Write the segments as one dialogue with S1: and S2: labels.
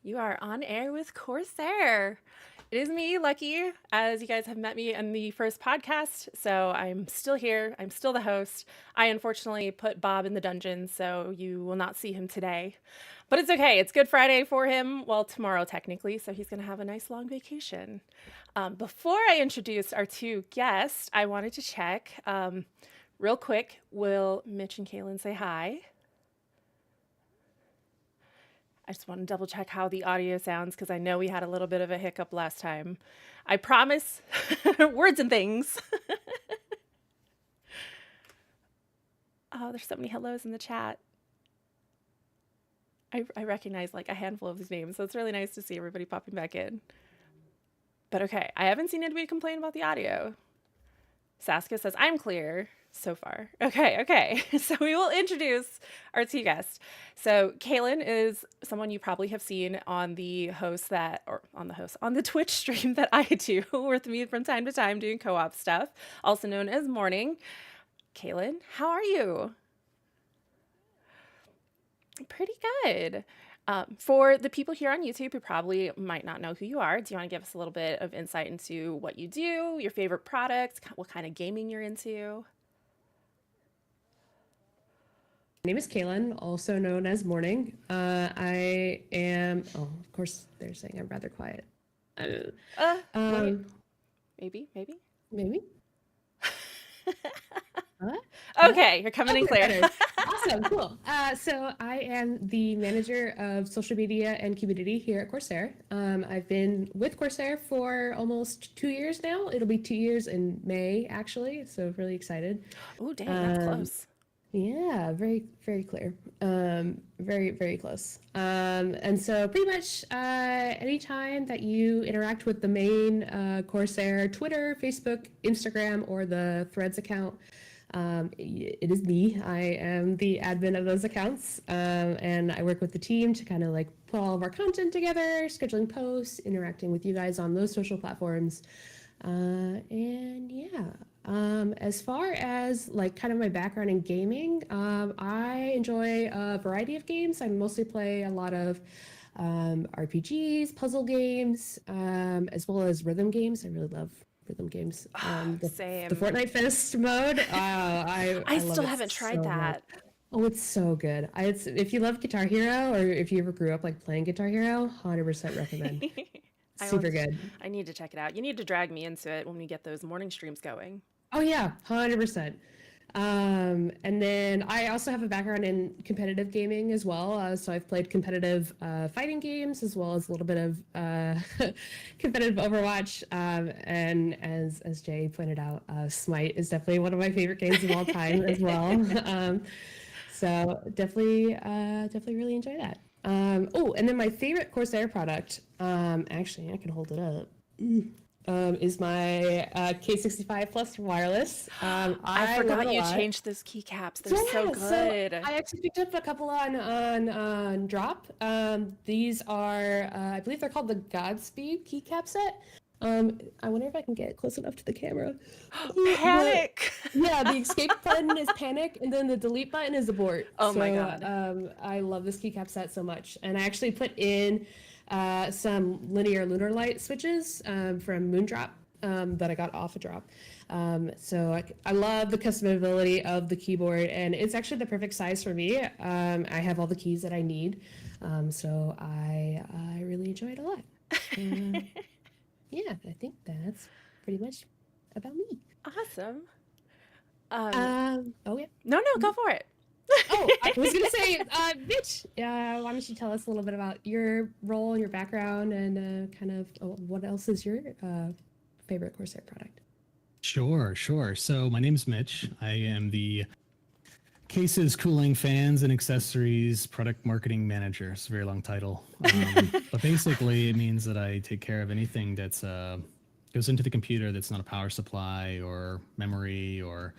S1: You are on air with Corsair. It is me, Lucky, as you guys have met me in the first podcast. So I'm still here. I'm still the host. I unfortunately put Bob in the dungeon, so you will not see him today. But it's okay. It's Good Friday for him. Well, tomorrow, technically. So he's going to have a nice long vacation. Before I introduce our two guests, I wanted to check real quick, will Mitch and Kaylin say hi? I just want to double check how the audio sounds because I know we had a little bit of a hiccup last time. I promise words and things. Oh, there's so many hellos in the chat. I recognize like a handful of these names, so it's really nice to see everybody popping back in. But okay, I haven't seen anybody complain about the audio. Saskia says, I'm clear so far. Okay. So we will introduce our two guests. So Kaylin is someone you probably have seen on the on the Twitch stream that I do with me from time to time doing co-op stuff, also known as Morning. Kaylin, how are you? Pretty good. For the people here on YouTube who probably might not know who you are, do you want to give us a little bit of insight into what you do, your favorite products, what kind of gaming you're into?
S2: My name is Kaylin, also known as Morning. I am, of course, they're saying I'm rather quiet.
S1: Maybe.
S2: Maybe?
S1: Okay, you're coming in clear.
S2: Awesome, cool. So I am the manager of social media and community here at Corsair. I've been with Corsair for almost 2 years now. It'll be 2 years in May, actually, so really excited.
S1: Oh, dang, that's close.
S2: Yeah, very, very clear. Very, very close. And so pretty much anytime that you interact with the main Corsair Twitter, Facebook, Instagram, or the Threads account, it is me. I am the admin of those accounts, and I work with the team to kind of like put all of our content together, scheduling posts, interacting with you guys on those social platforms. And yeah, as far as like kind of my background in gaming, I enjoy a variety of games. I mostly play a lot of RPGs, puzzle games, as well as rhythm games. I really love rhythm games.
S1: Same.
S2: The Fortnite Fist mode. I love
S1: still
S2: it
S1: haven't tried
S2: so
S1: that.
S2: much. Oh, it's so good. If you love Guitar Hero, or if you ever grew up like playing Guitar Hero, 100% recommend. Super good.
S1: I need to check it out. You need to drag me into it when we get those morning streams going.
S2: Oh yeah, 100%. And then I also have a background in competitive gaming as well. So I've played competitive fighting games as well as a little bit of competitive Overwatch. And as Jay pointed out, Smite is definitely one of my favorite games of all time as well. So definitely really enjoy that. Oh, and then my favorite Corsair product, actually I can hold it up. Is my K65 Plus wireless.
S1: I forgot you changed those keycaps. They're so good.
S2: So I actually picked up a couple on drop. These are, I believe they're called the Godspeed keycap set. I wonder if I can get close enough to the camera.
S1: Panic!
S2: The escape button is panic, and then the delete button is abort.
S1: Oh my god.
S2: I love this keycap set so much. And I actually put in some linear lunar light switches from Moondrop that I got off a drop. So I love the customability of the keyboard, and it's actually the perfect size for me. I have all the keys that I need, so I really enjoy it a lot. Yeah, I think that's pretty much about me.
S1: Awesome.
S2: Oh yeah.
S1: No, go for it.
S2: Oh, I was gonna say, Mitch, why don't you tell us a little bit about your role and your background, and kind of what else is your favorite Corsair product?
S3: Sure. So my name's Mitch. I am the Cases, Cooling, Fans, and Accessories Product Marketing Manager. It's a very long title. But basically it means that I take care of anything that's goes into the computer that's not a power supply or memory or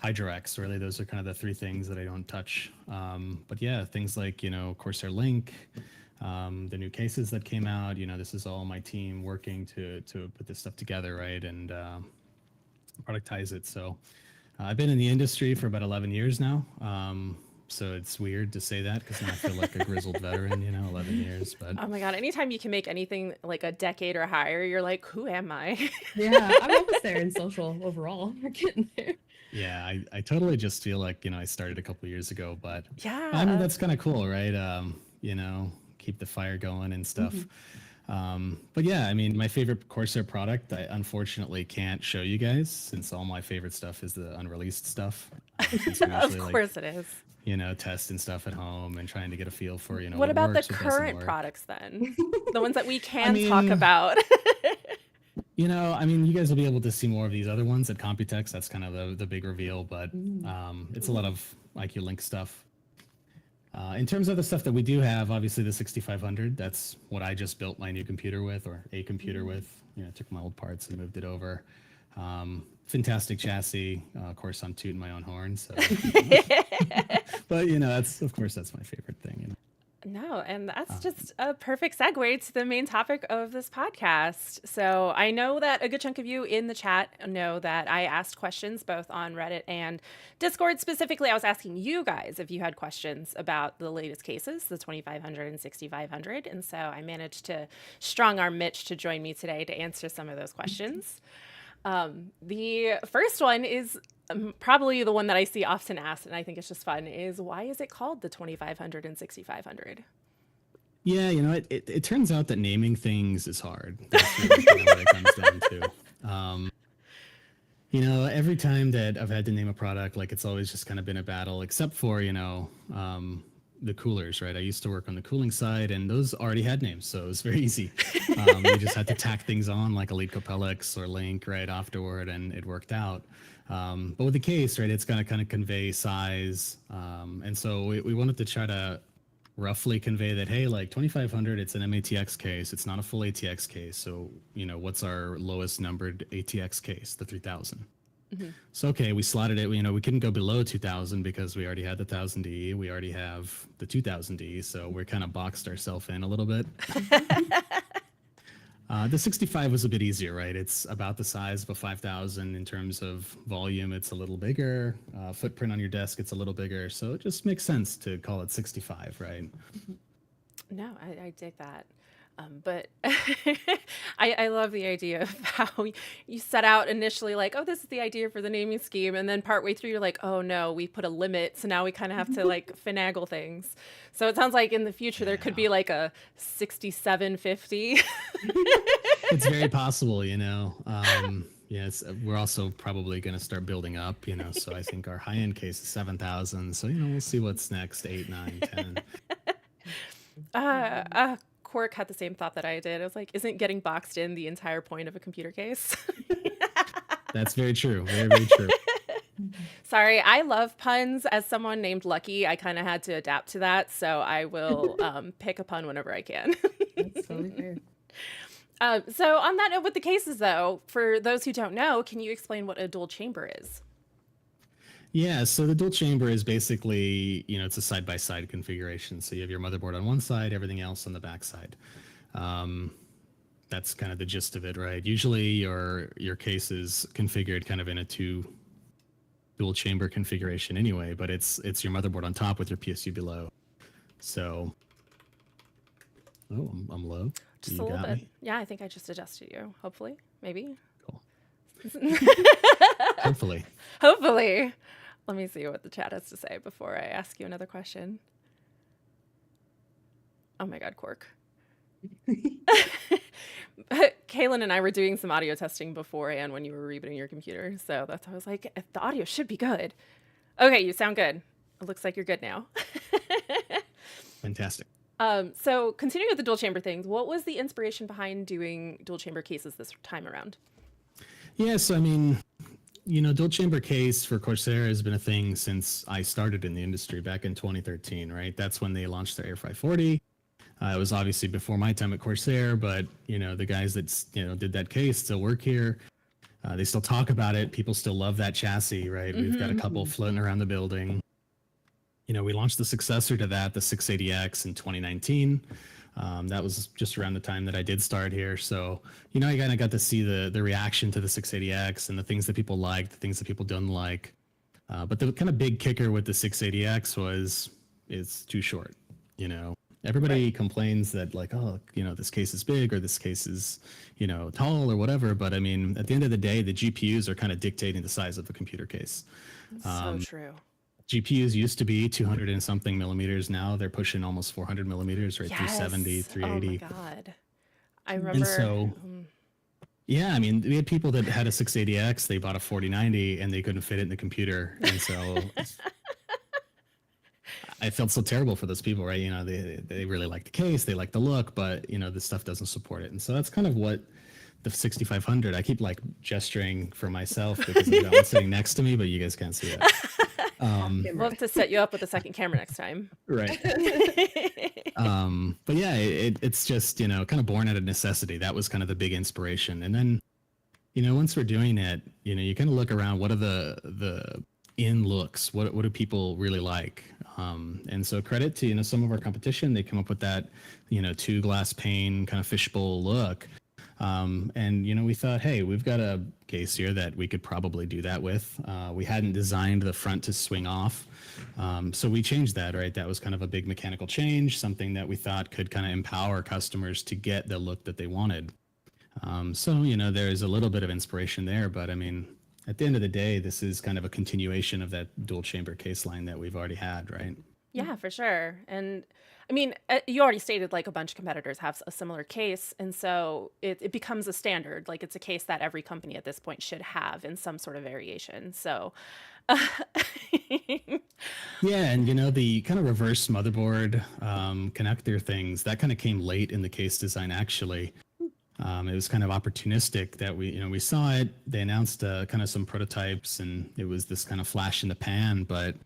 S3: HydroX. Really, those are kind of the three things that I don't touch. But yeah, things like, Corsair Link, the new cases that came out, this is all my team working to put this stuff together, right? And productize it. So I've been in the industry for about 11 years now. So it's weird to say that because now I feel like a grizzled veteran, 11 years. But
S1: Oh my God. Anytime you can make anything like a decade or higher, you're like, who am I?
S2: Yeah, I'm almost there in social overall. We're getting there.
S3: yeah, I totally just feel like, I started a couple years ago, but I mean,
S1: Yeah.
S3: that's kind of cool, right? Keep the fire going and stuff. But yeah, I mean, my favorite Corsair product, I unfortunately can't show you guys since all my favorite stuff is the unreleased stuff. Since we
S1: Of
S3: usually
S1: course it is.
S3: testing stuff at home and trying to get a feel for,
S1: What
S3: what
S1: about the
S3: works, what doesn't
S1: current
S3: work.
S1: products then? The ones that we
S3: I
S1: can talk
S3: mean,
S1: about.
S3: I mean, you guys will be able to see more of these other ones at Computex. That's kind of the big reveal, but it's a lot of IQ Link stuff. In terms of the stuff that we do have, obviously the 6500, that's what I just built my new computer with, or a computer with. Took my old parts and moved it over. Fantastic chassis. Of course, I'm tooting my own horn. So. But, that's my favorite thing.
S1: No, and that's just a perfect segue to the main topic of this podcast. So I know that a good chunk of you in the chat know that I asked questions both on Reddit and Discord. Specifically, I was asking you guys if you had questions about the latest cases, the 2500 and 6500. And so I managed to strong arm Mitch to join me today to answer some of those questions. The first one is probably the one that I see often asked, and I think it's just fun, is why is it called the 2500 and 6500?
S3: Yeah, it turns out that naming things is hard. That's really kind of what it comes down to. Every time that I've had to name a product, like it's always just kind of been a battle, except for, the coolers, right? I used to work on the cooling side, and those already had names, so it was very easy. We just had to tack things on like Elite Copelix or Link right afterward, and it worked out. But with the case, right, it's going to kind of convey size, and so we wanted to try to roughly convey that, hey, like 2500, it's an MATX case, it's not a full ATX case. So what's our lowest numbered ATX case? The 3000. So, okay, we slotted it, we couldn't go below 2000 because we already had the 1000D, we already have the 2000D, so we're kind of boxed ourselves in a little bit. The 65 was a bit easier, right? It's about the size of a 5000 in terms of volume. It's a little bigger. Footprint on your desk, it's a little bigger. So it just makes sense to call it 65, right?
S1: No, I dig that. But I love the idea of how you set out initially like, oh, this is the idea for the naming scheme. And then partway through, you're like, oh, no, we put a limit. So now we kind of have to like finagle things. So it sounds like in the future, there could be like a 6750.
S3: It's very possible, Yes, we're also probably going to start building up, so I think our high-end case is 7,000. So, we'll see what's next, 8, 9, 10.
S1: Quark had the same thought that I did. I was like, isn't getting boxed in the entire point of a computer case?
S3: That's very true. Very, very true.
S1: Sorry, I love puns. As someone named Lucky, I kind of had to adapt to that. So I will pick a pun whenever I can.
S2: That's totally fair.
S1: So on that note with the cases, though, for those who don't know, can you explain what a dual chamber is?
S3: Yeah, so the dual chamber is basically, it's a side-by-side configuration. So you have your motherboard on one side, everything else on the back side. That's kind of the gist of it, right? Usually your case is configured kind of in a dual chamber configuration anyway, but it's your motherboard on top with your PSU below. So, I'm low.
S1: Just
S3: You
S1: a little
S3: got
S1: bit.
S3: me?
S1: Yeah, I think I just adjusted you. Hopefully, maybe.
S3: Cool. Hopefully.
S1: Hopefully. Let me see what the chat has to say before I ask you another question. Oh my God, Quark. Kaylin and I were doing some audio testing beforehand when you were rebooting your computer. So that's why I was like, the audio should be good. Okay, you sound good. It looks like you're good now.
S3: Fantastic.
S1: So continuing with the dual chamber things, what was the inspiration behind doing dual chamber cases this time around?
S3: Yeah, so I mean, dual chamber case for Corsair has been a thing since I started in the industry back in 2013, right? That's when they launched their Air 540. It was obviously before my time at Corsair, but the guys that did that case still work here. They still talk about it. People still love that chassis, right? We've got a couple floating around the building. We launched the successor to that, the 680X, in 2019. That was just around the time that I did start here. So, I kind of got to see the reaction to the 680X and the things that people liked, the things that people didn't like. But the kind of big kicker with the 680X was it's too short. You know, everybody complains that like, oh, you know, this case is big or this case is, you know, tall or whatever. But I mean, at the end of the day, the GPUs are kind of dictating the size of the computer case.
S1: So true.
S3: GPUs used to be 200 and something millimeters. Now they're pushing almost 400 millimeters, right?
S1: Yes.
S3: 370, 380.
S1: Oh my God. I remember.
S3: And so, yeah, I mean, we had people that had a 680X, they bought a 4090 and they couldn't fit it in the computer. And so I felt so terrible for those people, right? You know, they really like the case, they like the look, but you know, this stuff doesn't support it. And so that's kind of what the 6500, I keep like gesturing for myself because I've got one sitting next to me, but you guys can't see it.
S1: We'll have to set you up with a second camera next time.
S3: Right. But yeah, it's just, you know, kind of born out of necessity. That was kind of the big inspiration. And then, you know, once we're doing it, you know, you kind of look around, what are the in looks? What do people really like? And so credit to, you know, some of our competition, they come up with that, you know, 2 glass pane kind of fishbowl look. And, you know, we thought, hey, we've got a case here that we could probably do that with. We hadn't designed the front to swing off. So we changed that, right? That was kind of a big mechanical change, something that we thought could kind of empower customers to get the look that they wanted. So, you know, there's a little bit of inspiration there, but I mean, at the end of the day, this is kind of a continuation of that dual chamber case line that we've already had, right?
S1: Yeah, for sure. And I mean, you already stated like a bunch of competitors have a similar case. And so it becomes a standard. Like it's a case that every company at this point should have in some sort of variation. So,
S3: Yeah, and you know, the kind of reverse motherboard connector things, that kind of came late in the case design, actually. It was kind of opportunistic that we saw it. They announced kind of some prototypes, and it was this kind of flash in the pan. But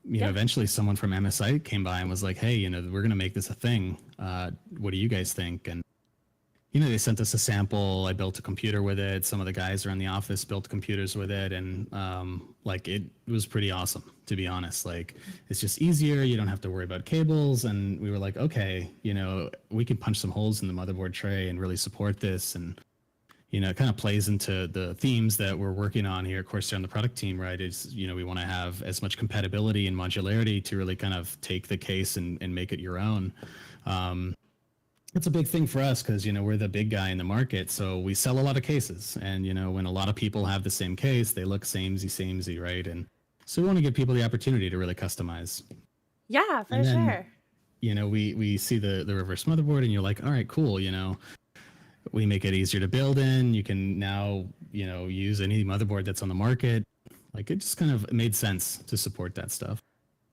S3: you know, eventually someone from MSI came by and was like, "Hey, you know, we're gonna make this a thing. What do you guys think?" And you know, they sent us a sample. I built a computer with it. Some of the guys around the office built computers with it, and like it was pretty awesome, to be honest. Like it's just easier. You don't have to worry about cables. And we were like, okay, you know, we can punch some holes in the motherboard tray and really support this. And you know, it kind of plays into the themes that we're working on here, of course, on the product team, right? Is, you know, we want to have as much compatibility and modularity to really kind of take the case and make it your own. It's a big thing for us because, you know, we're the big guy in the market. So we sell a lot of cases. And, you know, when a lot of people have the same case, they look samey, right? And so we want to give people the opportunity to really customize.
S1: yeah, for
S3: And then,
S1: sure.
S3: you know, we see the reverse motherboard and you're like, all right, cool. You know, we make it easier to build in. You can now, you know, use any motherboard that's on the market. Like it just kind of made sense to support that stuff.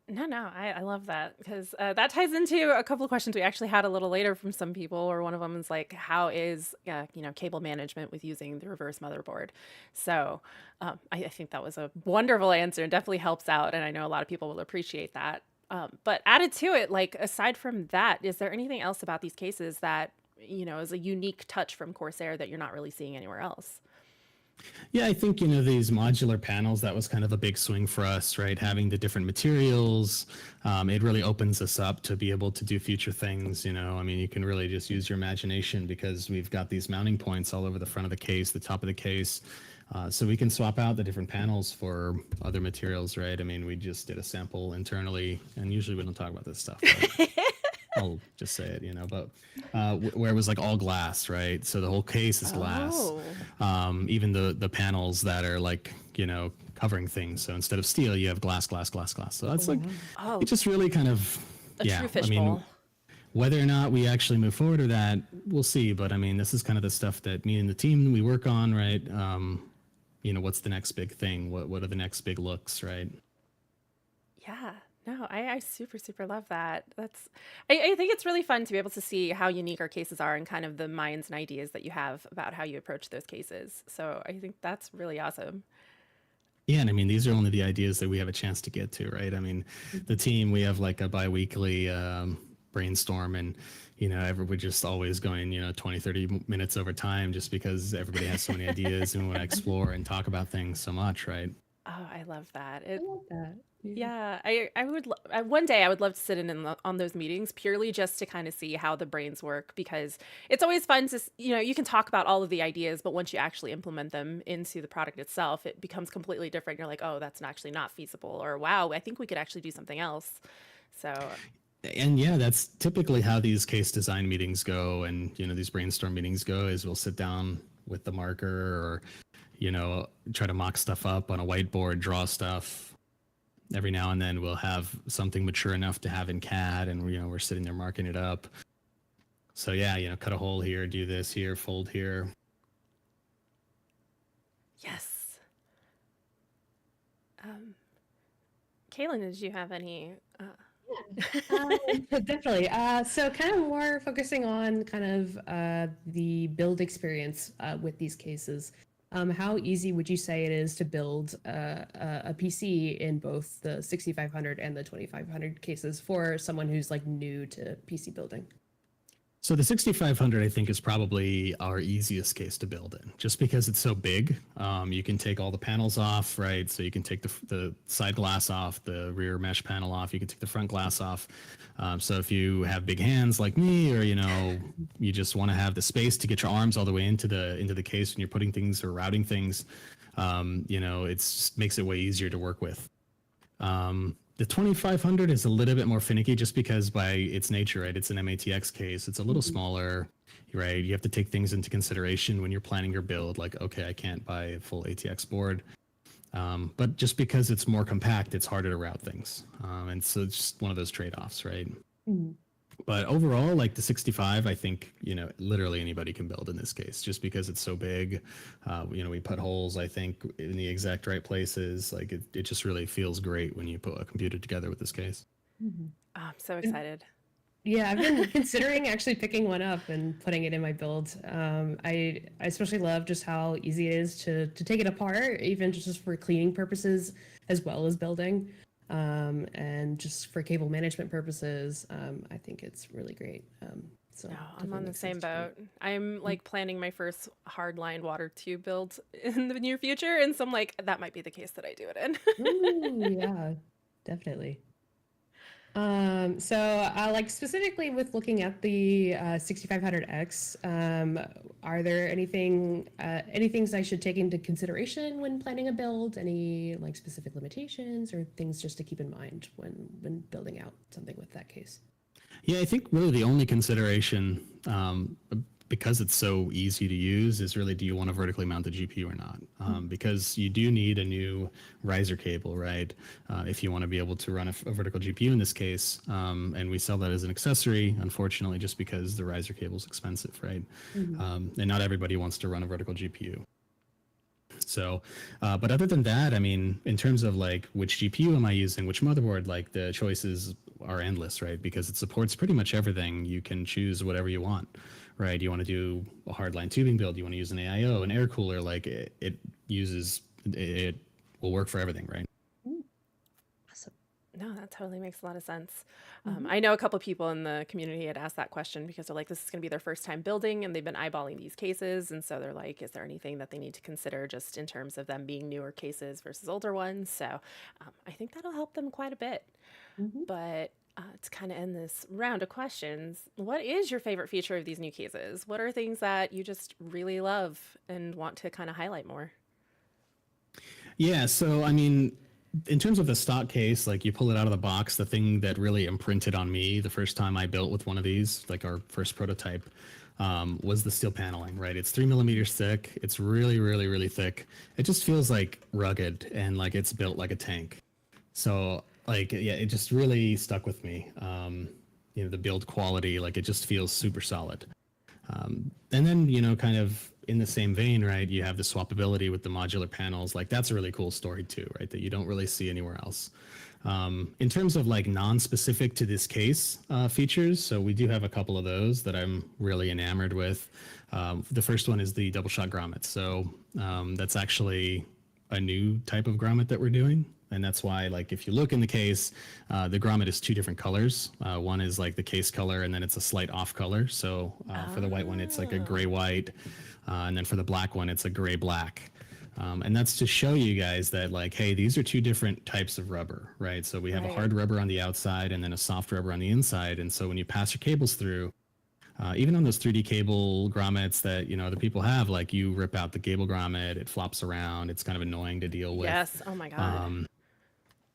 S1: No, I love that because that ties into a couple of questions we actually had a little later from some people, or one of them is like, how is, you know, cable management with using the reverse motherboard? So I think that was a wonderful answer and definitely helps out. And I know a lot of people will appreciate that. But added to it, like, aside from that, is there anything else about these cases that, you know, is a unique touch from Corsair that you're not really seeing anywhere else?
S3: Yeah, I think, you know, these modular panels, that was kind of a big swing for us, right? Having the different materials, it really opens us up to be able to do future things, you know. I mean, you can really just use your imagination because we've got these mounting points all over the front of the case, the top of the case. So we can swap out the different panels for other materials, right? I mean, we just did a sample internally, and usually we don't talk about this stuff. But I'll just say it, you know, but where it was like all glass, right? So the whole case is glass.
S1: Oh.
S3: Even the panels that are like, you know, covering things. So instead of steel, you have glass. So that's like,
S1: Oh,
S3: it just really kind of,
S1: a
S3: yeah.
S1: true
S3: I mean,
S1: fishbowl.
S3: whether or not we actually move forward with that, we'll see. But I mean, this is kind of the stuff that me and the team, we work on, right? You know, what's the next big thing? What are the next big looks, right?
S1: Yeah. No, I super love that. I think it's really fun to be able to see how unique our cases are and kind of the minds and ideas that you have about how you approach those cases. So I think that's really awesome.
S3: Yeah, and I mean, these are only the ideas that we have a chance to get to, right? I mean, the team, we have like a bi-weekly brainstorm, and, you know, we're just always going, you know, 20, 30 minutes over time just because everybody has so many ideas and we want to explore and talk about things so much, right?
S1: Oh, I love that.
S2: I love that. Yeah.
S1: Yeah, I would one day I would love to sit in on those meetings purely just to kind of see how the brains work, because it's always fun to you can talk about all of the ideas, but once you actually implement them into the product itself, it becomes completely different. You're like, oh, that's actually not feasible, or wow, I think we could actually do something else. So
S3: And yeah, that's typically how these case design meetings go, and these brainstorm meetings go. Is we'll sit down with the marker, or try to mock stuff up on a whiteboard, draw stuff. Every now and then we'll have something mature enough to have in CAD, and we're sitting there marking it up. So yeah, cut a hole here, do this here, fold here.
S1: yes. Kaylin, did you have any?
S2: Definitely. So kind of more focusing on kind of the build experience with these cases. How easy would you say it is to build a PC in both the 6500 and the 2500 cases for someone who's like new to PC building?
S3: So the 6500, I think, is probably our easiest case to build in, just because it's so big. You can take all the panels off, right? So you can take the side glass off, the rear mesh panel off. You can take the front glass off. So if you have big hands like me, or you just want to have the space to get your arms all the way into the case when you're putting things or routing things, it just makes it way easier to work with. The 2500 is a little bit more finicky, just because by its nature, right? It's an MATX case. It's a little smaller, right? You have to take things into consideration when you're planning your build. Like, okay, I can't buy a full ATX board. But just because it's more compact, it's harder to route things. And so it's just one of those trade-offs, right?
S2: Mm-hmm.
S3: But overall, like the 65, I think, literally anybody can build in this case, just because it's so big. We put holes, I think, in the exact right places. Like it just really feels great when you put a computer together with this case.
S2: Mm-hmm.
S1: Oh, I'm so excited.
S2: Yeah, I've been considering actually picking one up and putting it in my build. I especially love just how easy it is to take it apart, even just for cleaning purposes as well as building. And just for cable management purposes, I think it's really great. So
S1: No, I'm
S2: definitely
S1: on the
S2: makes
S1: same
S2: sense to me.
S1: boat. I'm like planning my first hardline water tube build in the near future, and so I'm like, that might be the case that I do it in.
S2: Ooh, yeah, definitely. So like specifically with looking at the 6500X, are there any things I should take into consideration when planning a build? Any like specific limitations or things just to keep in mind when building out something with that case?
S3: Yeah, I think really the only consideration, because it's so easy to use, is really, do you want a vertically mounted GPU or not? Because you do need a new riser cable, right? If you want to be able to run a vertical GPU in this case, and we sell that as an accessory, unfortunately, just because the riser cable is expensive, right? And not everybody wants to run a vertical GPU. So, but other than that, I mean, in terms of like which GPU am I using, which motherboard, like the choices are endless, right? Because it supports pretty much everything. You can choose whatever you want, right? You want to do a hardline tubing build, you want to use an AIO, an air cooler, like it will work for everything, right?
S2: Awesome.
S1: No, that totally makes a lot of sense. I know a couple people in the community had asked that question because they're like, this is going to be their first time building, and they've been eyeballing these cases. And so they're like, is there anything that they need to consider just in terms of them being newer cases versus older ones? So I think that'll help them quite a bit. But to kind of end this round of questions, what is your favorite feature of these new cases? What are things that you just really love and want to kind of highlight more?
S3: Yeah, so I mean, in terms of the stock case, like you pull it out of the box, the thing that really imprinted on me the first time I built with one of these, like our first prototype, was the steel paneling, right? It's 3 millimeters thick. It's really, really, really thick. It just feels like rugged and like it's built like a tank. So like, yeah, it just really stuck with me. The build quality, like it just feels super solid. And then, kind of in the same vein, right, you have the swappability with the modular panels. Like that's a really cool story too, right, that you don't really see anywhere else. In terms of like non-specific to this case features, so we do have a couple of those that I'm really enamored with. The first one is the double shot grommets. So that's actually a new type of grommet that we're doing. And that's why, like, if you look in the case, the grommet is 2 different colors. One is like the case color, and then it's a slight off color. So for the white one, it's like a gray white. And then for the black one, it's a gray black. And that's to show you guys that like, hey, these are two different types of rubber, right? So we have a
S1: Right.
S3: hard rubber on the outside and then a soft rubber on the inside. And so when you pass your cables through, even on those 3D cable grommets that other people have, like you rip out the cable grommet, it flops around, it's kind of annoying to deal with.
S1: Yes. Oh my God.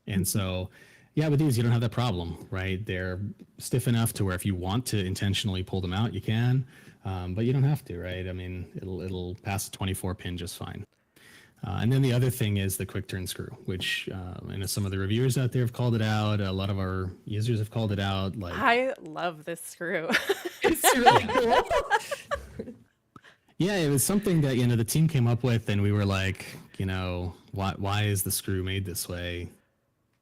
S3: And so, yeah, with these you don't have that problem, right? They're stiff enough to where if you want to intentionally pull them out, you can, but you don't have to, right? I mean, it'll pass a 24 pin just fine. And then the other thing is the quick turn screw, which some of the reviewers out there have called it out. A lot of our users have called it out. Like,
S1: I love this screw.
S2: It's really cool.
S3: yeah, it was something that the team came up with, and we were like, why is the screw made this way?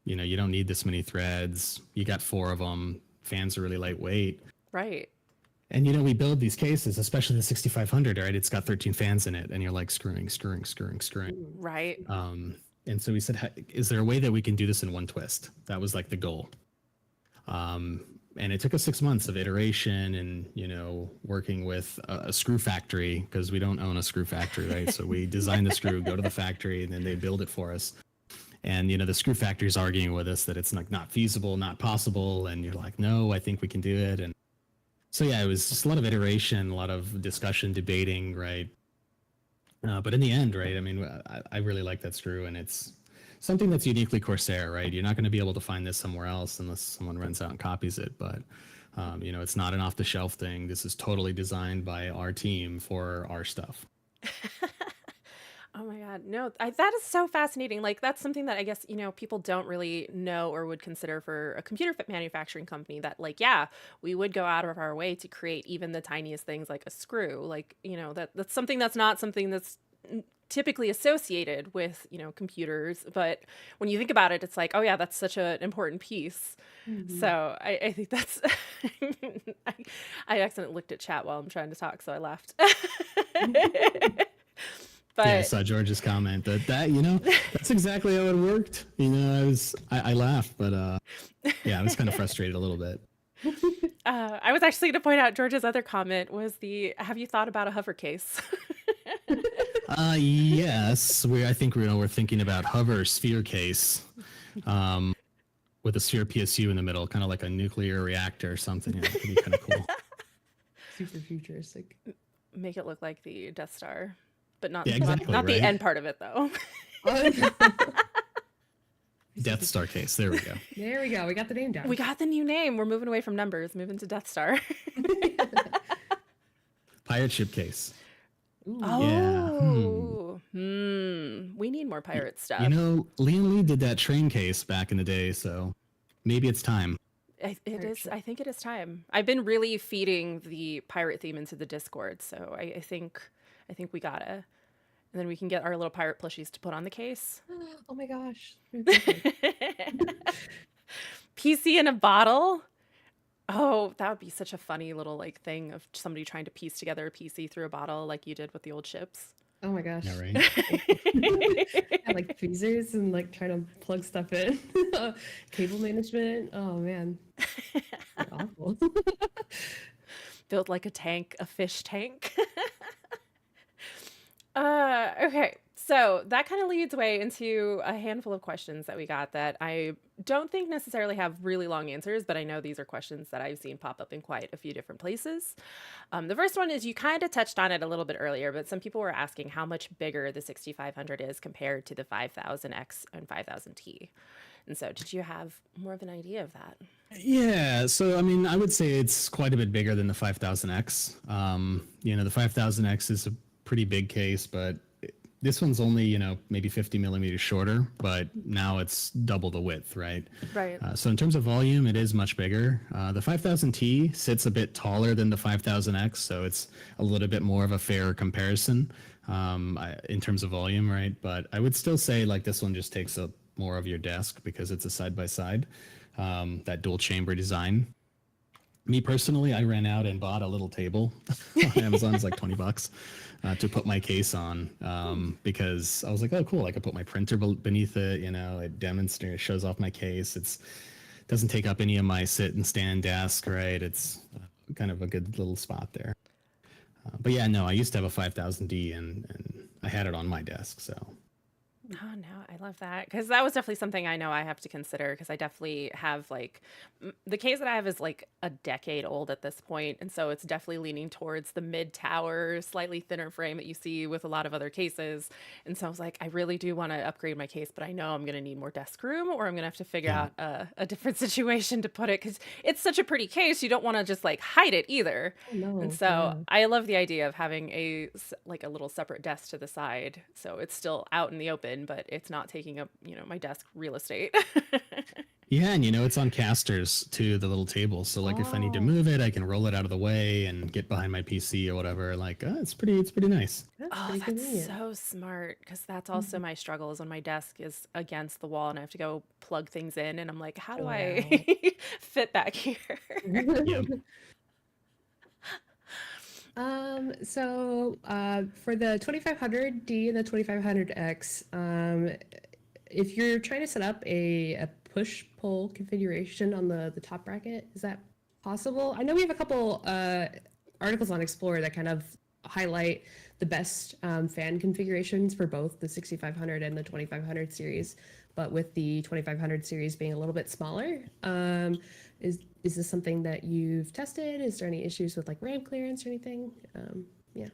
S3: You don't need this many threads. You got 4 of them. Fans are really lightweight.
S1: Right.
S3: And we build these cases, especially the 6500, right? It's got 13 fans in it, and you're like screwing.
S1: Right.
S3: And so we said, is there a way that we can do this in one twist? That was like the goal. And it took us 6 months of iteration and working with a screw factory, because we don't own a screw factory, right? So we design the screw, go to the factory, and then they build it for us. And the screw factory is arguing with us that it's like not feasible, not possible, and you're like, no, I think we can do it. And so yeah, it was just a lot of iteration, a lot of discussion, debating, right? But in the end, right, I mean, I really like that screw, and it's something that's uniquely Corsair, right? You're not going to be able to find this somewhere else unless someone runs out and copies it. But it's not an off-the-shelf thing. This is totally designed by our team for our stuff.
S1: Oh my God. No, that is so fascinating. Like, that's something that I guess, people don't really know or would consider for a computer manufacturing company, that like, yeah, we would go out of our way to create even the tiniest things like a screw. Like, that's something that's not something that's typically associated with, computers. But when you think about it, it's like, oh yeah, that's such an important piece.
S2: Mhm.
S1: So I think that's, I accidentally looked at chat while I'm trying to talk, so I laughed. But
S3: Yeah, I saw George's comment that that's exactly how it worked. I laughed, but yeah, I was kind of frustrated a little bit.
S1: I was actually going to point out George's other comment was have you thought about a hover case?
S3: Yes, I think we're thinking about hover sphere case, with a sphere PSU in the middle, kind of like a nuclear reactor or something. Yeah, it'd be kind of cool.
S2: Super futuristic.
S1: Make it look like the Death Star, but not,
S3: Yeah, exactly,
S1: not the
S3: right?
S1: end part of it though.
S3: Death Star case. There we go.
S2: There we go. We got the name down.
S1: We got the new name. We're moving away from numbers, moving to Death Star.
S3: Pirate ship case.
S2: Ooh.
S1: Oh, we need more pirate stuff.
S3: Liam Lee did that train case back in the day, so maybe it's time.
S1: It
S2: Pirate
S1: is.
S2: ship.
S1: I think it is time. I've been really feeding the pirate theme into the Discord, so I think we gotta, and then we can get our little pirate plushies to put on the case.
S2: Oh my gosh.
S1: PC in a bottle. Oh, that would be such a funny little like thing of somebody trying to piece together a PC through a bottle, like you did with the old ships.
S2: Oh my gosh.
S3: Yeah, right.
S2: Yeah, like tweezers and like trying to plug stuff in. Cable management. Oh man. Awful.
S1: Built like a tank, a fish tank. Okay, so that kind of leads way into a handful of questions that we got that I don't think necessarily have really long answers, but I know these are questions that I've seen pop up in quite a few different places. The first one is, you kind of touched on it a little bit earlier, but some people were asking how much bigger the 6500 is compared to the 5000X and 5000T. And so did you have more of an idea of that?
S3: Yeah, so I mean, I would say it's quite a bit bigger than the 5000X. The 5000X is a pretty big case, but this one's only, maybe 50 millimeters shorter, but now it's double the width, right?
S1: Right.
S3: So in terms of volume, it is much bigger. The 5000T sits a bit taller than the 5000X, so it's a little bit more of a fair comparison in terms of volume, right? But I would still say like this one just takes up more of your desk because it's a side-by-side, that dual chamber design. Me personally, I ran out and bought a little table on Amazon. It's like $20 to put my case on, because I was like, oh, cool. I could put my printer beneath it. It demonstrates, shows off my case. It doesn't take up any of my sit and stand desk, right? It's kind of a good little spot there. But yeah, no, I used to have a 5000D and I had it on my desk. So
S1: Oh no, I love that because that was definitely something I know I have to consider because I definitely have like the case that I have is like a decade old at this point, and so it's definitely leaning towards the mid tower, slightly thinner frame that you see with a lot of other cases. And so I was like, I really do want to upgrade my case, but I know I'm going to need more desk room, or I'm going to have to figure
S3: yeah.
S1: out a different situation to put it because it's such a pretty case. You don't want to just like hide it either.
S2: Oh
S1: And
S2: no,
S1: so
S2: yeah.
S1: I love the idea of having like a little separate desk to the side, so it's still out in the open, but it's not taking up, my desk real estate.
S3: Yeah, and it's on casters to the little table. So like if I need to
S2: Oh,
S3: move it, I can roll it out of the way and get behind my PC or whatever. Like it's pretty nice.
S2: that's
S1: Oh,
S2: pretty
S1: that's
S2: convenient.
S1: so smart because that's also
S2: Mhm.
S1: my struggle is when my desk is against the wall and I have to go plug things in, and I'm like, how do
S2: Wow.
S1: I fit back here?
S3: Yep.
S2: For the 2500D and the 2500X, if you're trying to set up a push-pull configuration on the top bracket, is that possible? I know we have a couple articles on Explorer that kind of highlight the best fan configurations for both the 6500 and the 2500 series, but with the 2500 series being a little bit smaller, is this something that you've tested? Is there any issues with like RAM clearance or anything? Yeah.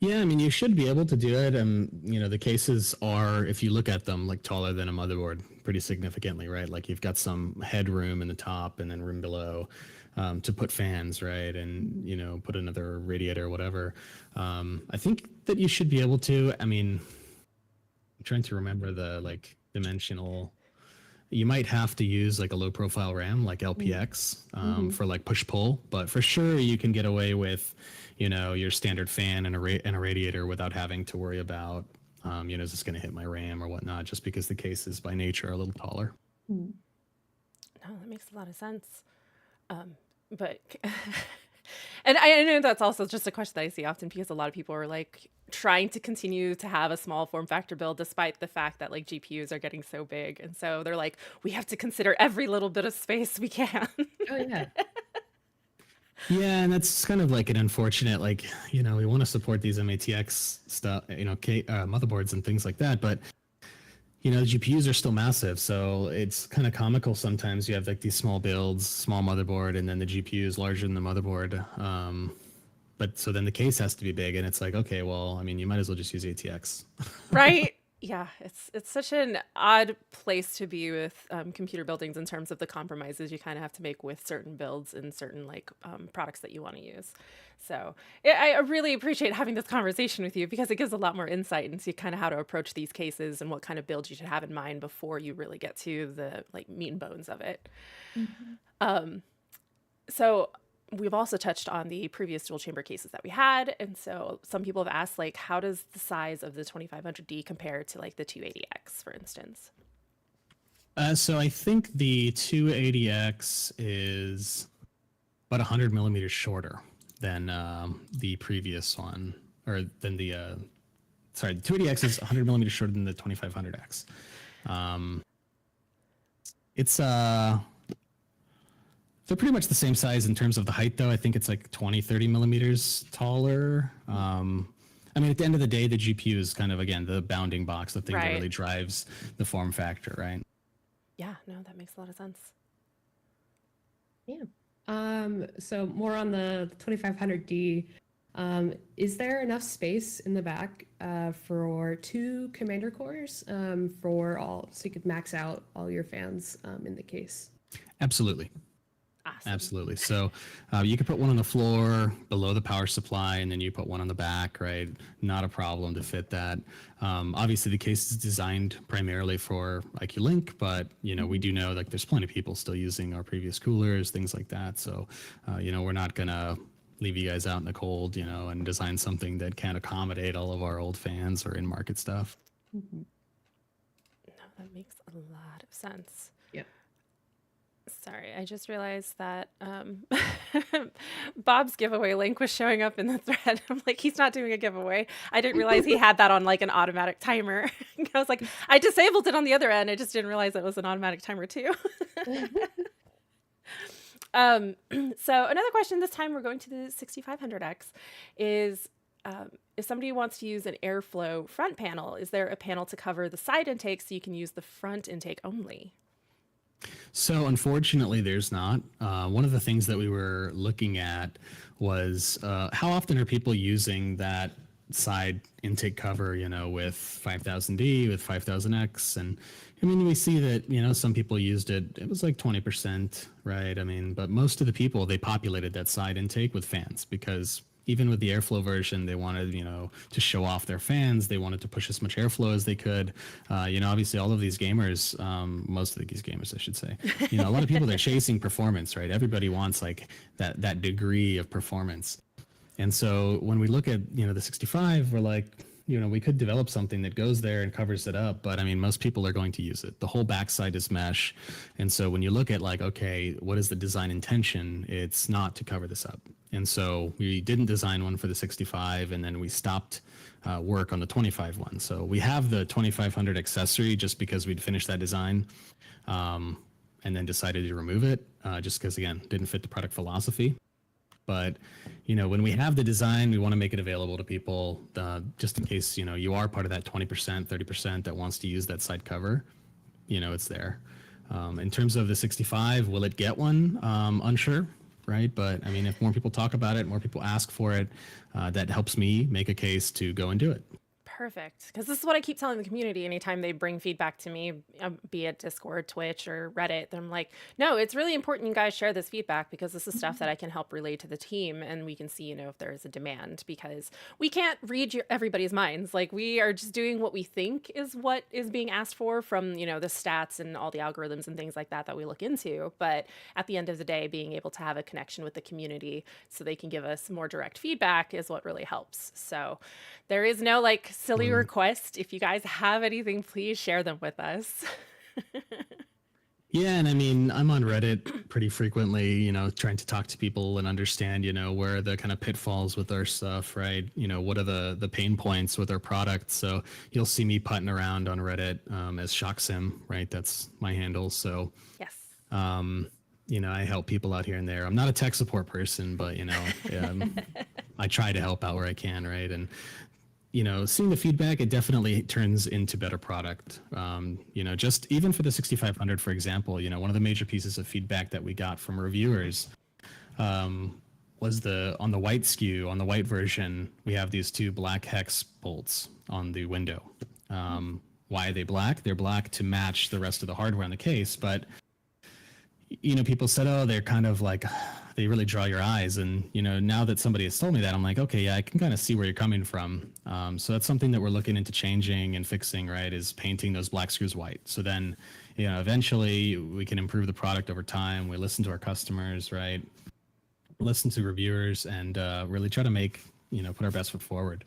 S3: Yeah, I mean, you should be able to do it. The cases are, if you look at them, like taller than a motherboard pretty significantly, right? Like you've got some headroom in the top and then room below to put fans, right? And, put another radiator or whatever. I think that you should be able to. I mean, I'm trying to remember the like dimensional. You might have to use like a low profile RAM like LPX
S2: Mm-hmm.
S3: for like push pull, but for sure you can get away with, your standard fan and a radiator without having to worry about, is this going to hit my RAM or whatnot, just because the cases by nature are a little taller.
S1: No, that makes a lot of sense. But and I know that's also just a question that I see often because a lot of people are like trying to continue to have a small form factor build despite the fact that like GPUs are getting so big. And so they're like, we have to consider every little bit of space we can.
S2: Oh yeah.
S3: Yeah, and that's kind of like an unfortunate, like, we want to support these MATX stuff, motherboards and things like that, but GPUs are still massive, so it's kind of comical sometimes. You have like these small builds, small motherboard, and then the GPU is larger than the motherboard. But so then the case has to be big, and it's like, okay, well, I mean, you might as well just use ATX.
S1: Right? Yeah, it's such an odd place to be with computer buildings in terms of the compromises you kind of have to make with certain builds and certain like products that you want to use. So I really appreciate having this conversation with you because it gives a lot more insight into kind of how to approach these cases and what kind of builds you should have in mind before you really get to the like meat and bones of it.
S2: Mhm.
S1: So we've also touched on the previous dual chamber cases that we had. And so some people have asked, like, how does the size of the 2500D compare to like the 280X, for instance?
S3: So I think the 280X is about 100 millimeters shorter than the previous one, or than the, sorry, the 280X is 100 millimeters shorter than the 2500X. It's, they're pretty much the same size in terms of the height, though. I think it's like 20, 30 millimeters taller. I mean, at the end of the day, the GPU is kind of, again, the bounding box, the thing that
S1: Right.
S3: really drives the form factor, right?
S1: Yeah, no, that makes a lot of sense.
S2: Yeah. So more on the 2500D, is there enough space in the back for two commander cores for all, so you could max out all your fans in the case?
S3: Absolutely.
S1: Awesome.
S3: Absolutely. So you could put one on the floor below the power supply, and then you put one on the back, right? Not a problem to fit that. Obviously, the case is designed primarily for IQ Link, but we do know like there's plenty of people still using our previous coolers, things like that. So we're not gonna leave you guys out in the cold, and design something that can't accommodate all of our old fans or in-market stuff.
S2: Mhm.
S1: No, that makes a lot of sense.
S2: Yep.
S1: Sorry, I just realized that Bob's giveaway link was showing up in the thread. I'm like, he's not doing a giveaway. I didn't realize he had that on like an automatic timer. I was like, I disabled it on the other end. I just didn't realize it was an automatic timer too. So another question this time we're going to the 6500X is if somebody wants to use an airflow front panel, is there a panel to cover the side intake so you can use the front intake only?
S3: So unfortunately, there's not. One of the things that we were looking at was how often are people using that side intake cover, with 5000D, with 5000X. And I mean, we see that, some people used it. It was like 20%, right? I mean, but most of the people, they populated that side intake with fans because even with the airflow version, they wanted, to show off their fans. They wanted to push as much airflow as they could. Obviously all of these gamers, most of these gamers, I should say, a lot of people, they're chasing performance, right? Everybody wants like that degree of performance. And so when we look at, the 65, we're like, we could develop something that goes there and covers it up. But I mean, most people are going to use it. The whole backside is mesh. And so when you look at like, okay, what is the design intention? It's not to cover this up. And so we didn't design one for the 65 and then we stopped work on the 25 one. So we have the 2500 accessory just because we'd finished that design and then decided to remove it just because, again, didn't fit the product philosophy. But, when we have the design, we want to make it available to people just in case, you are part of that 20%, 30% that wants to use that side cover, it's there. In terms of the 65, will it get one? Unsure, right? But I mean, if more people talk about it, more people ask for it, that helps me make a case to go and do it.
S1: Perfect. Because this is what I keep telling the community anytime they bring feedback to me, be it Discord, Twitch, or Reddit. I'm like, no, it's really important you guys share this feedback because this is stuff that I can help relay to the team and we can see, if there is a demand because we can't read everybody's minds. Like we are just doing what we think is what is being asked for from, the stats and all the algorithms and things like that we look into. But at the end of the day, being able to have a connection with the community so they can give us more direct feedback is what really helps. So there is no like silly request. If you guys have anything, please share them with us.
S3: Yeah, and I mean, I'm on Reddit pretty frequently, trying to talk to people and understand, where are the kind of pitfalls with our stuff, right? What are the pain points with our product? So you'll see me putting around on Reddit as ShockSim, right? That's my handle. So
S1: Yes.
S3: I help people out here and there. I'm not a tech support person, but I try to help out where I can, right? And seeing the feedback, it definitely turns into better product. Just even for the 6500, for example, one of the major pieces of feedback that we got from reviewers was on the white SKU, on the white version, we have these two black hex bolts on the window. Why are they black? They're black to match the rest of the hardware on the case, but people said, oh, they're kind of like, they really draw your eyes. And, now that somebody has told me that, I'm like, okay, yeah, I can kind of see where you're coming from. So that's something that we're looking into changing and fixing, right, is painting those black screws white. So then, eventually we can improve the product over time. We listen to our customers, right, listen to reviewers and really try to make, put our best foot forward.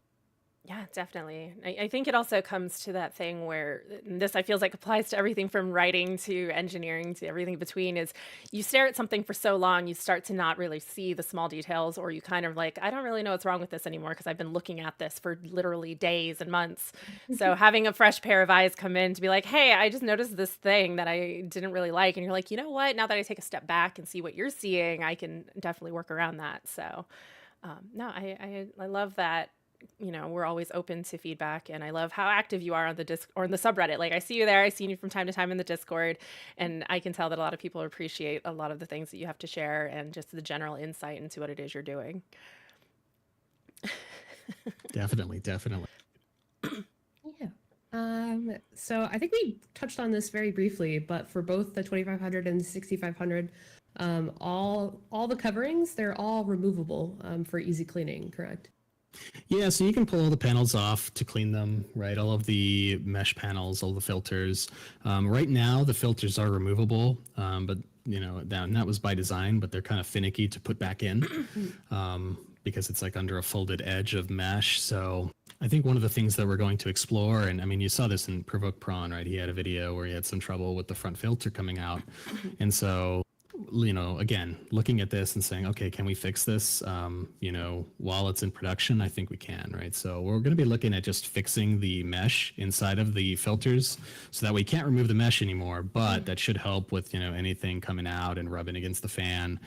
S1: Yeah, definitely. I think it also comes to that thing where this I feels like applies to everything from writing to engineering to everything in between is you stare at something for so long, you start to not really see the small details or you kind of like, I don't really know what's wrong with this anymore because I've been looking at this for literally days and months. So having a fresh pair of eyes come in to be like, hey, I just noticed this thing that I didn't really like. And you're like, you know what? Now that I take a step back and see what you're seeing, I can definitely work around that. So no, I love that. We're always open to feedback and I love how active you are on the disc or in the subreddit. Like I see you there, I see you from time to time in the Discord and I can tell that a lot of people appreciate a lot of the things that you have to share and just the general insight into what it is you're doing.
S3: Definitely.
S2: Yeah. So I think we touched on this very briefly, but for both the 2500 and 6500, all the coverings, they're all removable for easy cleaning, correct?
S3: Yeah, so you can pull all the panels off to clean them, right? All of the mesh panels, all the filters. Right now, the filters are removable, but that was by design, but they're kind of finicky to put back in because it's like under a folded edge of mesh. So I think one of the things that we're going to explore, and I mean, you saw this in Provoke Prawn, right? He had a video where he had some trouble with the front filter coming out. And so again, looking at this and saying, okay, can we fix this? While it's in production, I think we can, right? So we're going to be looking at just fixing the mesh inside of the filters so that we can't remove the mesh anymore, but that should help with, anything coming out and rubbing against the fan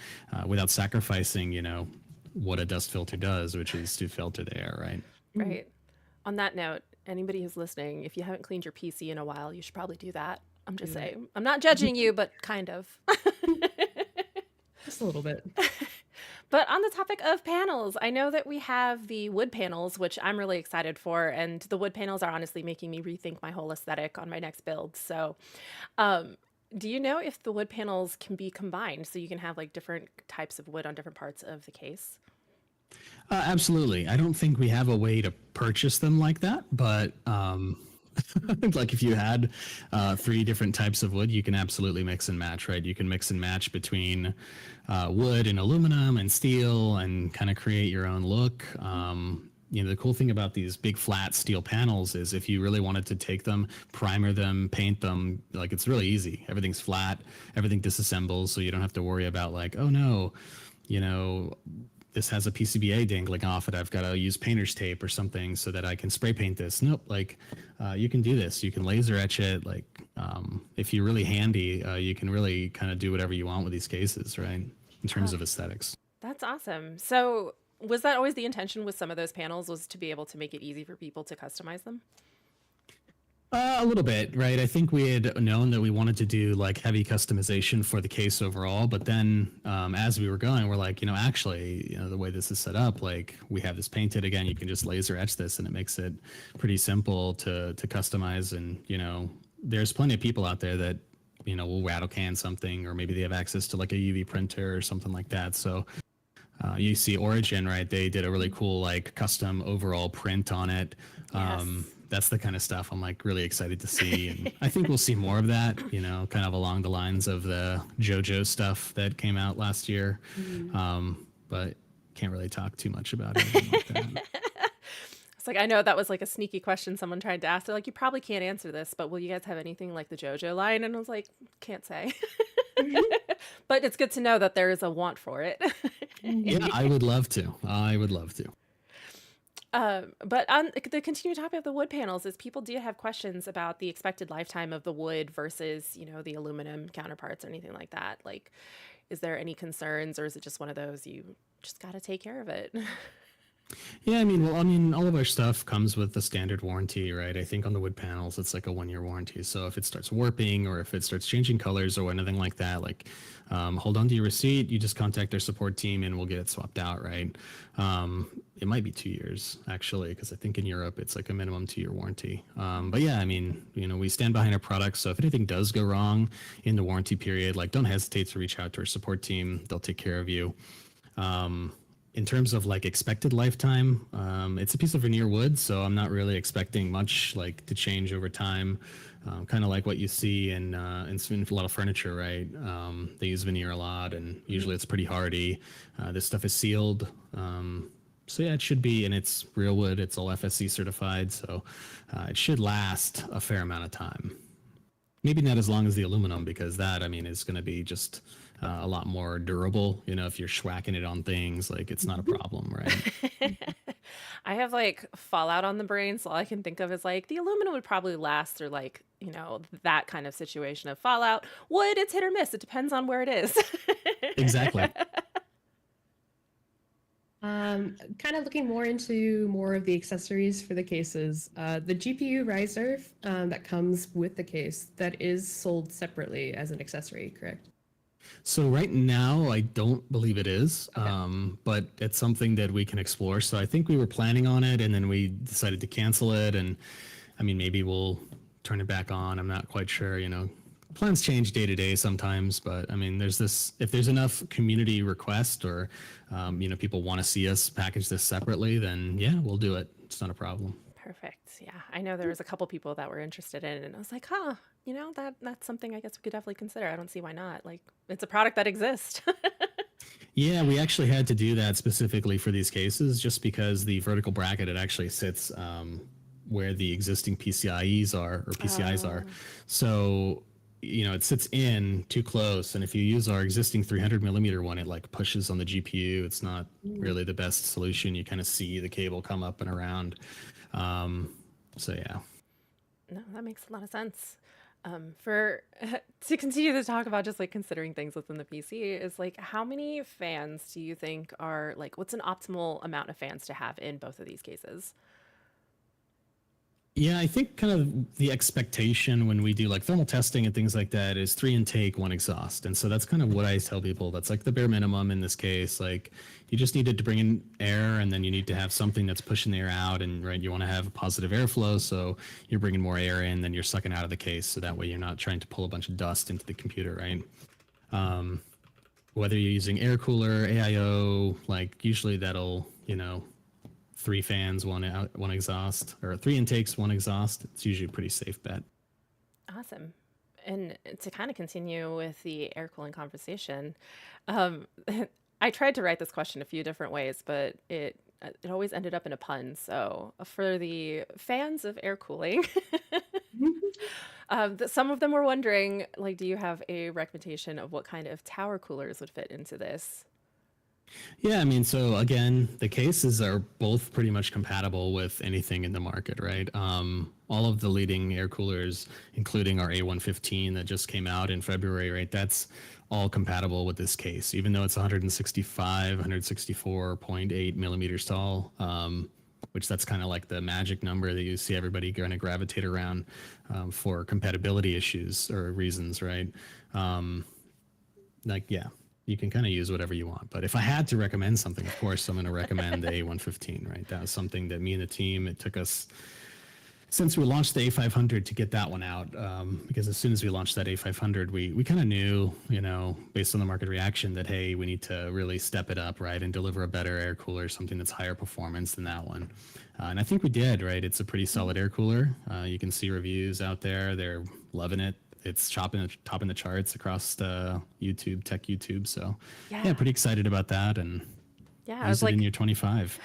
S3: without sacrificing, what a dust filter does, which is to filter the air, right?
S2: Mhm.
S1: Right. On that note, anybody who's listening, if you haven't cleaned your PC in a while, you should probably do that. I'm just
S2: Do it.
S1: saying. I'm not judging you, but kind of.
S2: Just a little bit.
S1: But on the topic of panels, I know that we have the wood panels, which I'm really excited for. And the wood panels are honestly making me rethink my whole aesthetic on my next build. So, um, do you know if the wood panels can be combined so you can have like different types of wood on different parts of the case?
S3: Absolutely. I don't think we have a way to purchase them like that, but like if you had three different types of wood, you can absolutely mix and match, right? You can mix and match between wood and aluminum and steel and kind of create your own look. The cool thing about these big flat steel panels is if you really wanted to take them, primer them, paint them, like it's really easy. Everything's flat, everything disassembles, so you don't have to worry about like, oh no, you know, this has a PCBA dangling off it. I've got to use painter's tape or something so that I can spray paint this. Nope, like you can do this. You can laser etch it. Like if you're really handy, you can really kind of do whatever you want with these cases, right? In terms
S1: Oh,
S3: of aesthetics.
S1: that's awesome. So, was that always the intention with some of those panels was to be able to make it easy for people to customize them?
S3: A little bit, right? I think we had known that we wanted to do like heavy customization for the case overall, but then as we were going, we're like, actually, the way this is set up, like we have this painted again, you can just laser etch this, and it makes it pretty simple to customize. And there's plenty of people out there that will rattle can something, or maybe they have access to like a UV printer or something like that. So you see Origin, right? They did a really cool like custom overall print on it.
S1: Yes.
S3: That's the kind of stuff I'm like really excited to see, and I think we'll see more of that. Kind of along the lines of the JoJo stuff that came out last year, but can't really talk too much about it. Like that.
S1: It's like I know that was like a sneaky question someone tried to ask. They're like, you probably can't answer this, but will you guys have anything like the JoJo line? And I was like, can't say. But it's good to know that there is a want for it.
S3: Yeah, I would love to. I would love to.
S1: But on the continued topic of the wood panels is people do have questions about the expected lifetime of the wood versus, the aluminum counterparts or anything like that. Like, is there any concerns, or is it just one of those you just got to take care of it?
S3: Yeah, all of our stuff comes with the standard warranty, right? I think on the wood panels, it's like a 1-year warranty. So if it starts warping or if it starts changing colors or anything like that, like hold on to your receipt, you just contact their support team and we'll get it swapped out, right? It might be 2 years actually, because I think in Europe it's like a minimum 2-year warranty. But yeah, we stand behind our products. So if anything does go wrong in the warranty period, like don't hesitate to reach out to our support team. They'll take care of you. In terms of like expected lifetime, it's a piece of veneer wood, so I'm not really expecting much like to change over time. Kind of like what you see in a lot of furniture, right? They use veneer a lot, and usually it's pretty hardy. This stuff is sealed, so yeah, it should be, and it's real wood. It's all FSC certified, so it should last a fair amount of time. Maybe not as long as the aluminum, because that is going to be just a lot more durable. If you're schwacking it on things, like it's not a problem, right?
S1: I have like fallout on the brain, so all I can think of is like the aluminum would probably last through like, that kind of situation of fallout. Wood, it's hit or miss. It depends on where it is.
S3: Exactly.
S2: Kind of looking more into more of the accessories for the cases. The GPU riser that comes with the case, that is sold separately as an accessory, correct?
S3: So right now, I don't believe it is,
S2: Okay.
S3: but it's something that we can explore. So I think we were planning on it, and then we decided to cancel it. And maybe we'll turn it back on. I'm not quite sure. Plans change day to day sometimes, but there's this. If there's enough community request, or people want to see us package this separately, then yeah, we'll do it. It's not a problem.
S1: Perfect. Yeah. I know there was a couple people that were interested in it, and I was like, that's something I guess we could definitely consider. I don't see why not. Like, it's a product that exists.
S3: Yeah, we actually had to do that specifically for these cases, just because the vertical bracket, it actually sits where the existing PCIEs are, or PCIs are.
S1: Oh.
S3: So, it sits in too close. And if you use our existing 300 millimeter one, it like pushes on the GPU. It's not really the best solution. You kind of see the cable come up and around. So yeah.
S1: No, that makes a lot of sense. For to continue to talk about just like considering things within the PC is like, how many fans do you think are like, what's an optimal amount of fans to have in both of these cases?
S3: Yeah, I think kind of the expectation when we do like thermal testing and things like that is 3 intake, 1 exhaust. And so that's kind of what I tell people. That's like the bare minimum in this case. Like you just needed to bring in air, and then you need to have something that's pushing the air out. And right, you want to have a positive airflow. So you're bringing more air in than you're sucking out of the case. So that way you're not trying to pull a bunch of dust into the computer, right? Whether you're using air cooler, AIO, like usually that'll, 3 fans, 1 out, 1 exhaust, or 3 intakes, 1 exhaust. It's usually a pretty safe bet.
S1: Awesome. And to kind of continue with the air cooling conversation, um, I tried to write this question a few different ways, but it always ended up in a pun. So for the fans of air cooling, some of them were wondering, like, do you have a recommendation of what kind of tower coolers would fit into this?
S3: Yeah, I mean, so again, the cases are both pretty much compatible with anything in the market, right? All of the leading air coolers, including our A115 that just came out in February, right? That's all compatible with this case, even though it's 164.8 millimeters tall, which that's kind of like the magic number that you see everybody going to gravitate around for compatibility issues or reasons, right? Yeah, you can kind of use whatever you want. But if I had to recommend something, of course, I'm going to recommend the A115, right? That was something that me and the team, it took us since we launched the A500 to get that one out, because as soon as we launched that A500, we kind of knew, based on the market reaction that, hey, we need to really step it up, right, and deliver a better air cooler, something that's higher performance than that one. And I think we did, right? It's a pretty solid air cooler. You can see reviews out there. They're loving it. It's topping the charts across the YouTube, tech YouTube. So yeah, pretty excited about that. And
S1: Yeah, I
S3: use
S1: was
S3: it
S1: like,
S3: in your 25.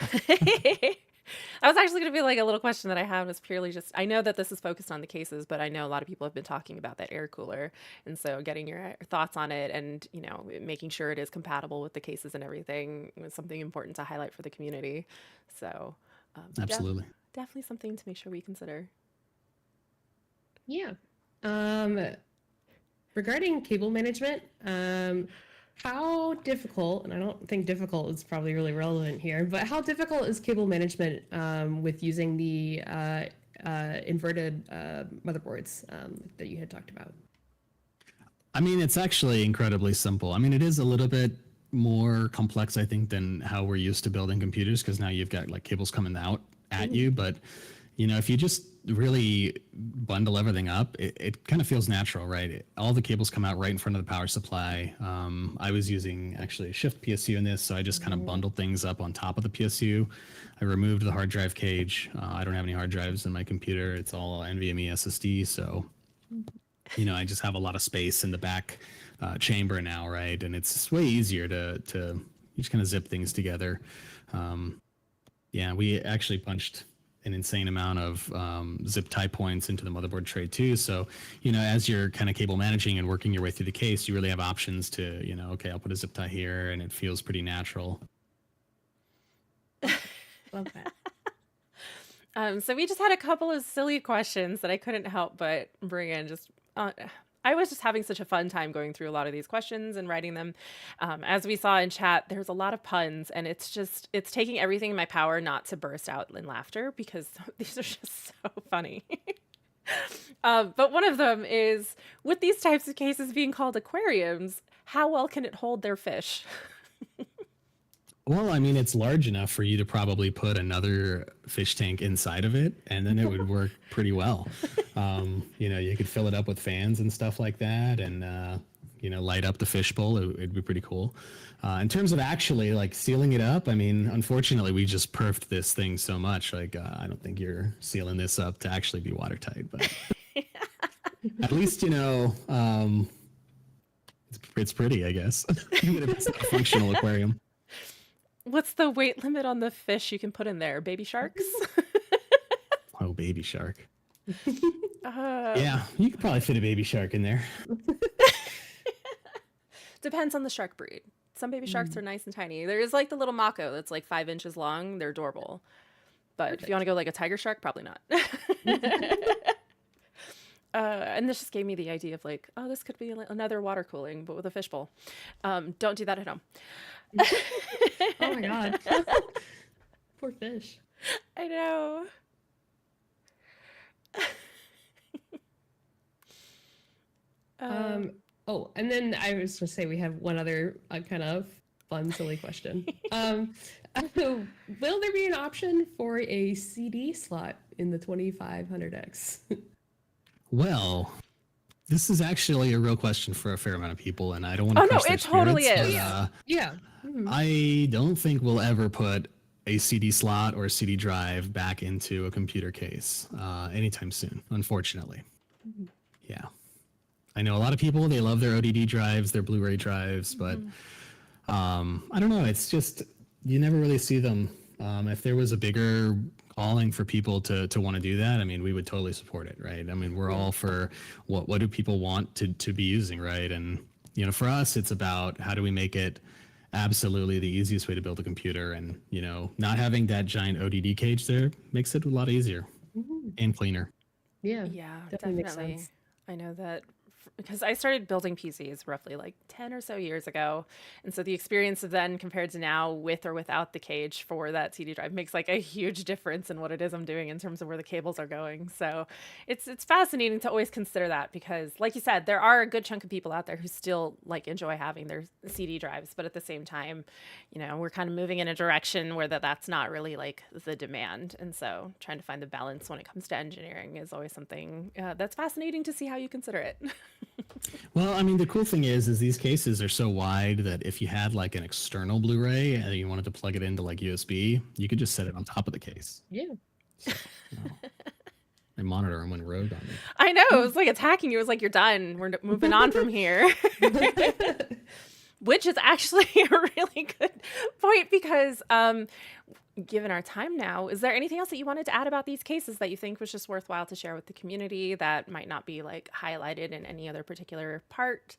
S1: I was actually going to be like a little question that I have was purely just, I know that this is focused on the cases, but I know a lot of people have been talking about that air cooler. And so getting your thoughts on it and, making sure it is compatible with the cases and everything was something important to highlight for the community. So
S3: Absolutely.
S1: definitely something to make sure we consider.
S2: Yeah. Regarding cable management, how difficult, and I don't think difficult is probably really relevant here, but how difficult is cable management with using the inverted motherboards that you had talked about?
S3: I mean, it's actually incredibly simple. I mean, it is a little bit more complex, I think, than how we're used to building computers, because now you've got like cables coming out at you. But, if you just really bundle everything up, it kind of feels natural, right? All the cables come out right in front of the power supply. I was using actually a shift PSU in this, so I just kind of bundled things up on top of the PSU. I removed the hard drive cage. I don't have any hard drives in my computer. It's all NVMe SSD, so I just have a lot of space in the back chamber now, right? And it's just way easier to you just kind of zip things together. Yeah, we actually punched an insane amount of zip tie points into the motherboard tray too. So, as you're kind of cable managing and working your way through the case, you really have options to, okay, I'll put a zip tie here, and it feels pretty natural.
S2: Love that.
S1: So we just had a couple of silly questions that I couldn't help but bring in. I was just having such a fun time going through a lot of these questions and writing them. As we saw in chat, there's a lot of puns, and it's taking everything in my power not to burst out in laughter because these are just so funny. But one of them is, with these types of cases being called aquariums, how well can it hold their fish?
S3: Well, I mean, it's large enough for you to probably put another fish tank inside of it, and then it would work pretty well. You could fill it up with fans and stuff like that, and light up the fishbowl. It'd be pretty cool. In terms of actually like sealing it up, I mean, unfortunately, we just perfed this thing so much. Like, I don't think you're sealing this up to actually be watertight, but at least it's pretty, I guess. Even if it's not a functional aquarium.
S1: What's the weight limit on the fish you can put in there? Baby sharks?
S3: Oh, baby shark. Yeah, you could probably fit a baby shark in there.
S1: Depends on the shark breed. Some baby sharks are nice and tiny. There's like the little mako that's like 5 inches long. They're adorable. But if you want to go like a tiger shark, probably not. And this just gave me the idea of like, oh, this could be another water cooling, but with a fishbowl. Don't do that at home.
S2: Oh my God. Poor fish.
S1: I know.
S2: Oh, and then I was going to say we have one other kind of fun, silly question. Will there be an option for a CD slot in the 2500X?
S3: Well, this is actually a real question for a fair amount of people, and I don't want
S1: Oh
S3: to
S1: no,
S3: crush their
S1: it totally
S3: spirits, but
S1: is.
S2: Yeah. Mhm.
S3: I don't think we'll ever put a CD slot or a CD drive back into a computer case anytime soon, unfortunately.
S2: Mhm.
S3: Yeah. I know a lot of people, they love their ODD drives, their Blu-ray drives, but I don't know. It's just, you never really see them. If there was a bigger calling for people to want to do that, I mean, we would totally support it, right? I mean, we're all for what do people want to be using, right? And, for us, it's about how do we make it absolutely the easiest way to build a computer, and, not having that giant ODD cage there makes it a lot easier
S2: Mhm.
S3: and cleaner.
S2: Yeah,
S1: Yeah,
S2: definitely makes
S1: definitely.
S2: sense.
S1: I know that because I started building PCs roughly like 10 or so years ago. And so the experience of then compared to now with or without the cage for that CD drive makes like a huge difference in what it is I'm doing in terms of where the cables are going. So it's fascinating to always consider that because like you said, there are a good chunk of people out there who still like enjoy having their CD drives, but at the same time, we're kind of moving in a direction where that's not really like the demand. And so trying to find the balance when it comes to engineering is always something that's fascinating to see how you consider it.
S3: Well, I mean, the cool thing is these cases are so wide that if you had like an external Blu-ray and you wanted to plug it into like USB, you could just set it on top of the case.
S2: Yeah.
S3: So, my monitor went rogue on me.
S1: I know. It was like attacking you. It was like, you're done. We're moving on from here. Which is actually a really good point because given our time now, is there anything else that you wanted to add about these cases that you think was just worthwhile to share with the community that might not be like highlighted in any other particular part?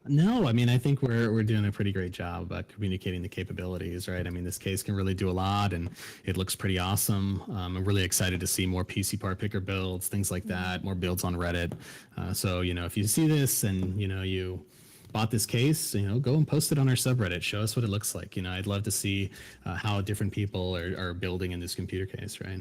S3: No, I mean, I think we're doing a pretty great job about communicating the capabilities, right? I mean, this case can really do a lot, and it looks pretty awesome. I'm really excited to see more PC part picker builds, things like that, more builds on Reddit. So, if you see this and you bought this case, go and post it on our subreddit. Show us what it looks like. I'd love to see how different people are building in this computer case, right?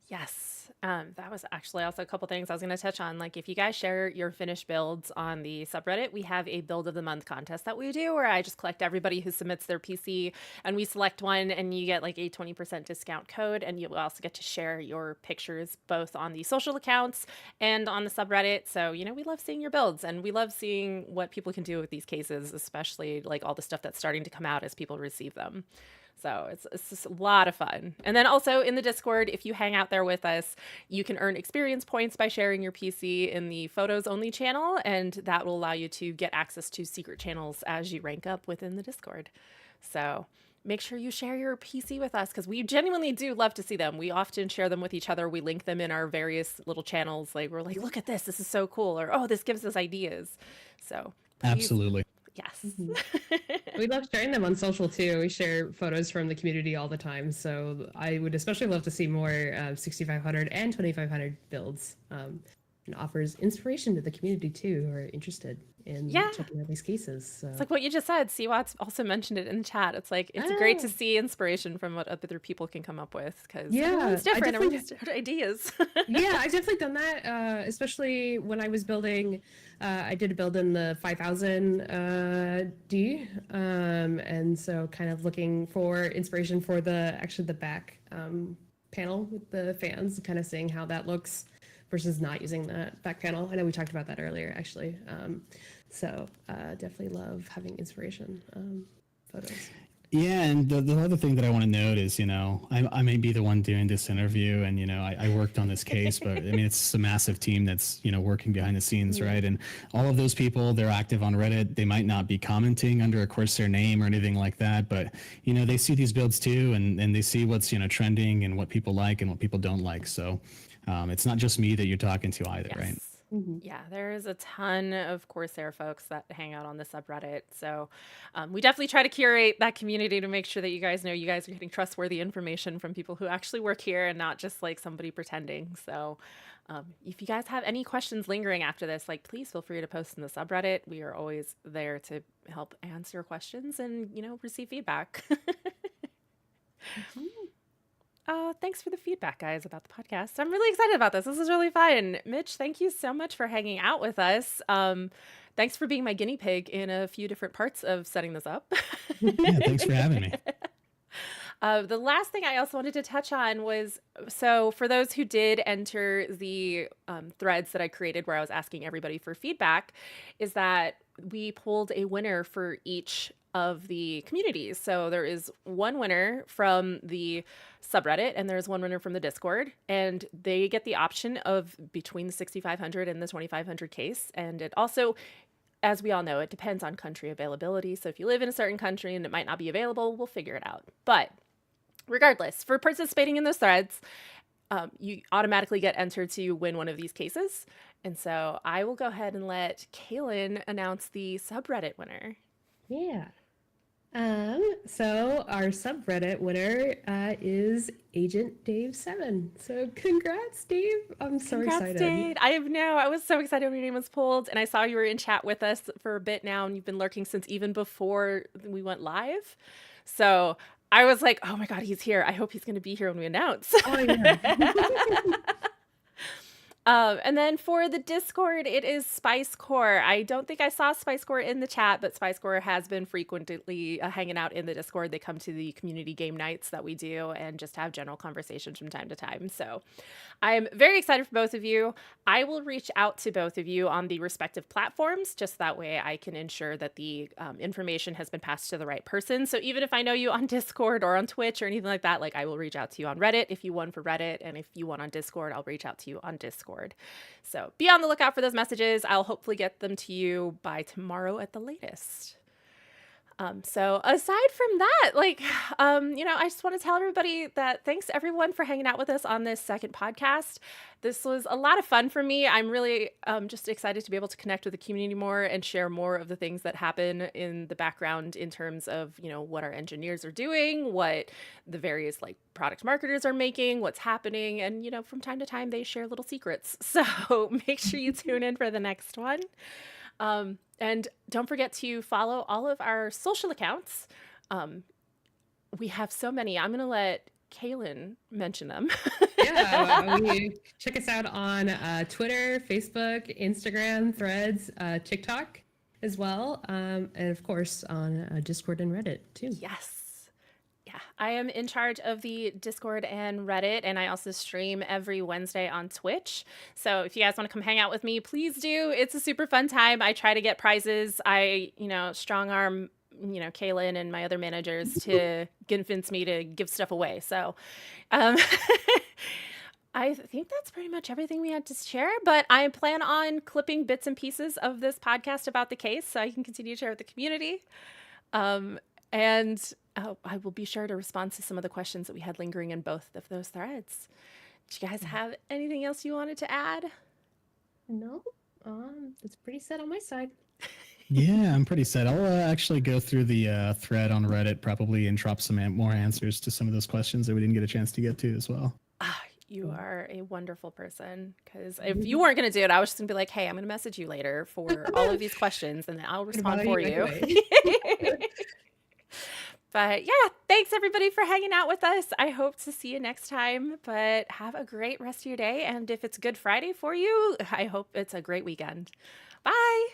S1: Yes. That was actually also a couple things I was going to touch on. Like, if you guys share your finished builds on the subreddit, we have a build of the month contest that we do where I just collect everybody who submits their PC and we select one and you get like a 20% discount code. And you also get to share your pictures both on the social accounts and on the subreddit. So, we love seeing your builds and we love seeing what people can do with these cases, especially like all the stuff that's starting to come out as people receive them. So it's just a lot of fun. And then also in the Discord, if you hang out there with us, you can earn experience points by sharing your PC in the photos only channel. And that will allow you to get access to secret channels as you rank up within the Discord. So make sure you share your PC with us because we genuinely do love to see them. We often share them with each other. We link them in our various little channels. Like we're like, look at this. This is so cool. Or, oh, this gives us ideas. So please,
S3: Absolutely.
S1: yes.
S2: We love sharing them on social too. We share photos from the community all the time. So I would especially love to see more 6500 and 2500 builds. And offers inspiration to the community too who are interested in checking out these cases. So.
S1: It's like what you just said. Siwat's also mentioned it in the chat. It's like, it's great to see inspiration from what other people can come up with because everyone's different. Everyone's different ideas.
S2: Yeah, I've definitely done that, especially when I was building. I did a build in the 5000 D, and so kind of looking for inspiration for the back panel with the fans, kind of seeing how that looks versus not using that back panel. I know we talked about that earlier, actually. So definitely love having inspiration photos.
S3: Yeah, and the other thing that I want to note is, I may be the one doing this interview, and I worked on this case, but I mean it's a massive team that's working behind the scenes, right? And all of those people, they're active on Reddit. They might not be commenting under a Corsair name or anything like that, but they see these builds too, and they see what's trending and what people like and what people don't like. So it's not just me that you're talking to either, right?
S1: Yeah, there is a ton of Corsair folks that hang out on the subreddit. So we definitely try to curate that community to make sure that you guys know you guys are getting trustworthy information from people who actually work here and not just like somebody pretending. So if you guys have any questions lingering after this, like please feel free to post in the subreddit. We are always there to help answer questions and, receive feedback. Thanks for the feedback, guys, about the podcast. I'm really excited about this. This is really fun. Mitch, thank you so much for hanging out with us. Thanks for being my guinea pig in a few different parts of setting this up.
S3: Yeah, thanks for having me.
S1: The last thing I also wanted to touch on was, so for those who did enter the threads that I created where I was asking everybody for feedback, is that we pulled a winner for each of the communities. So there is one winner from the subreddit and there's one winner from the Discord, and they get the option of between the 6,500 and the 2,500 case. And it also, as we all know, it depends on country availability. So if you live in a certain country and it might not be available, we'll figure it out. But regardless, for participating in those threads, you automatically get entered to win one of these cases. And so I will go ahead and let Kaylin announce the subreddit winner.
S2: Yeah. So our subreddit winner is Agent Dave 7. So congrats, Dave. I'm so
S1: Congrats,
S2: excited.
S1: Dave. I was so excited when your name was pulled, and I saw you were in chat with us for a bit now, and you've been lurking since even before we went live. So I was like, oh my God, he's here. I hope he's going to be here when we announce.
S2: Oh, yeah.
S1: And then for the Discord, it is SpiceCore. I don't think I saw SpiceCore in the chat, but SpiceCore has been frequently hanging out in the Discord. They come to the community game nights that we do and just have general conversations from time to time. So I'm very excited for both of you. I will reach out to both of you on the respective platforms, just that way I can ensure that the information has been passed to the right person. So even if I know you on Discord or on Twitch or anything like that, like I will reach out to you on Reddit if you won for Reddit, and if you won on Discord, I'll reach out to you on Discord. So be on the lookout for those messages. I'll hopefully get them to you by tomorrow at the latest. So aside from that, I just want to tell everybody that thanks everyone for hanging out with us on this second podcast. This was a lot of fun for me. I'm really just excited to be able to connect with the community more and share more of the things that happen in the background in terms of, what our engineers are doing, what the various product marketers are making, what's happening. And, from time to time, they share little secrets. So make sure you tune in for the next one. And don't forget to follow all of our social accounts. We have so many. I'm going to let Kaylin mention them.
S2: Check us out on Twitter, Facebook, Instagram, Threads, TikTok as well. And of course on Discord and Reddit too.
S1: Yes. Yeah, I am in charge of the Discord and Reddit, and I also stream every Wednesday on Twitch. So if you guys want to come hang out with me, please do. It's a super fun time. I try to get prizes. I, strong arm, Kaylin and my other managers to convince me to give stuff away. So I think that's pretty much everything we had to share, but I plan on clipping bits and pieces of this podcast about the case so I can continue to share with the community. And I will be sure to respond to some of the questions that we had lingering in both of those threads. Do you guys have anything else you wanted to add?
S2: No, it's pretty set on my side.
S3: Yeah, I'm pretty set. I'll actually go through the thread on Reddit probably and drop some more answers to some of those questions that we didn't get a chance to get to as well.
S1: You are a wonderful person, because if you weren't going to do it, I was just going to be like, hey, I'm going to message you later for all of these questions, and then I'll respond for you. But yeah, thanks everybody for hanging out with us. I hope to see you next time, but have a great rest of your day. And if it's Good Friday for you, I hope it's a great weekend. Bye.